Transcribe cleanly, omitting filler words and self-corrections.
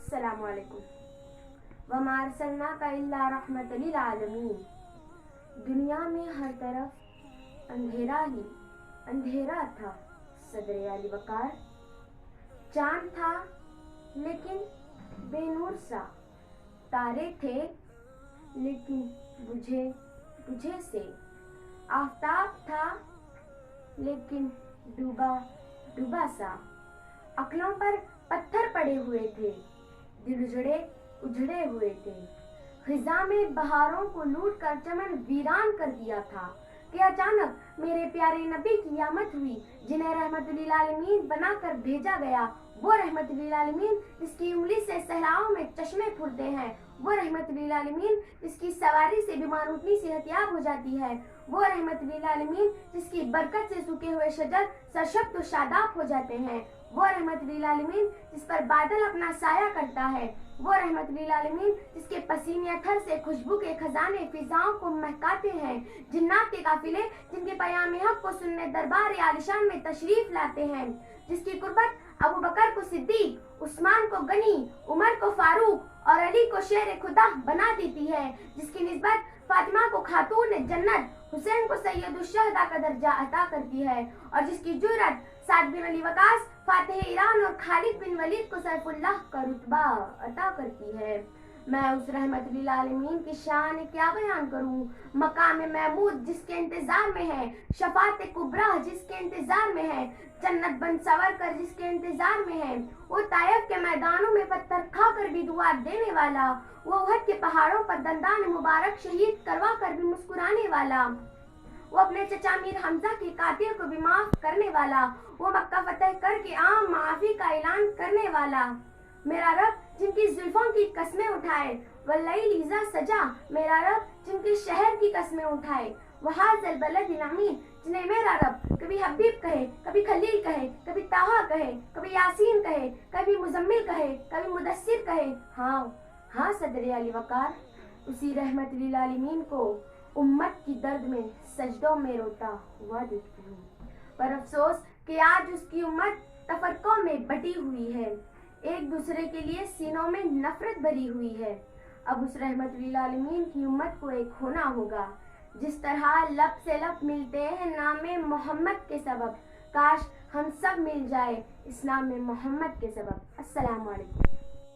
अस्सलामु अलैकुम। वमा अर्सलनाका इल्ला रहमतल लिल आलमीन। दुनिया में हर तरफ अंधेरा ही अंधेरा था। सदर अली वकार चांद था लेकिन बेनूर सा, तारे थे लेकिन बुझे बुझे से, आफताब था लेकिन डूबा डूबा सा, अक्लों पर पत्थर पड़े हुए थे, दिल उजड़े हुए थे। खिजा में बहारों को लूट कर चमन वीरान कर दिया था कि अचानक मेरे प्यारे नबी की आमद हुई, जिन्हें रहमतुल लिल आलमीन बनाकर भेजा गया। वो रहमतुल लिल आलमीन जिसकी उंगली से सहराओं में चश्मे फूटते हैं, वो रहमतुल लिल आलमीन जिसकी सवारी से बीमार ऊँटनी सेहतियाब हो जाती है, वो रहमतुल लिल आलमीन जिसकी बरकत से सूखे हुए शजर सरशब्द और शादाब हो जाते हैं, वो रहमतुल लिल आलमीन जिस पर बादल अपना साया करता है, वो रहमतुल लिल आलमीन जिसके पसीने अथर से खुशबू के खजाने फिजाओं को महकाते हैं, जिन्नात के काफिले जिनके पयामे हक को सुनने दरबार आलिशान में तशरीफ लाते हैं, जिसकी कुर्बत अबू बकर को सिद्दीक, उस्मान को गनी, उमर को फारूक और अली को शेर खुदा बना देती है, जिसकी निस्बत फातिमा को खातून जन्नत, हुसैन को सैयदुश्शहदा का दर्जा अता करती है, और जिसकी जुर्रत साद बिन अली वकास, फातिह ईरान और खालिद बिन वलीद को सैफुल्लाह का रुतबा अता करती है। मैं उस रहमतुल लिल आलमीन की शान क्या बयान करूं, मकाम महमूद जिसके इंतजार में है, शफात कुबरा जिसके इंतजार में है, जन्नत बन सवर कर जिसके इंतजार में है, वो ताइफ के मैदानों में पत्थर खाकर भी दुआ देने वाला, वो उहद के पहाड़ों पर दंदान मुबारक शहीद करवा कर भी मुस्कुराने वाला, वो अपने चचा मीर हमजा के कातिल को भी माफ करने वाला, वो मक्का फतेह करके आम माफी का ऐलान करने वाला, मेरा रब जिनकी जुल्फों की कस्में उठाए, वल्लैल इज़ा सजा, मेरा रब जिनके शहर की कस्में उठाए, वहाज़ल बलदिल अमीन, जिन्हें मेरा रब कभी हबीब कहे, कभी खलील कहे, कभी ताहा कहे, कभी यासीन कहे, कभी मुजम्मिल कहे, कभी मुदस्सिर कहे। हाँ सदर अली वकार, उसी रहमतुल लिल आलमीन को उम्मत की दर्द में सजदों में रोता हुआ देखती हूँ, पर अफसोस कि आज उसकी उम्मत तफरकों में बटी हुई है, एक दूसरे के लिए सीनों में नफरत भरी हुई है। अब उस रहमतुल लिल आलमीन की उम्मत को एक होना होगा, जिस तरह लब से लब मिलते हैं नामे मोहम्मद के सबब, काश हम सब मिल जाए इस नामे मोहम्मद के सबब। अस्सलामु अलैकुम।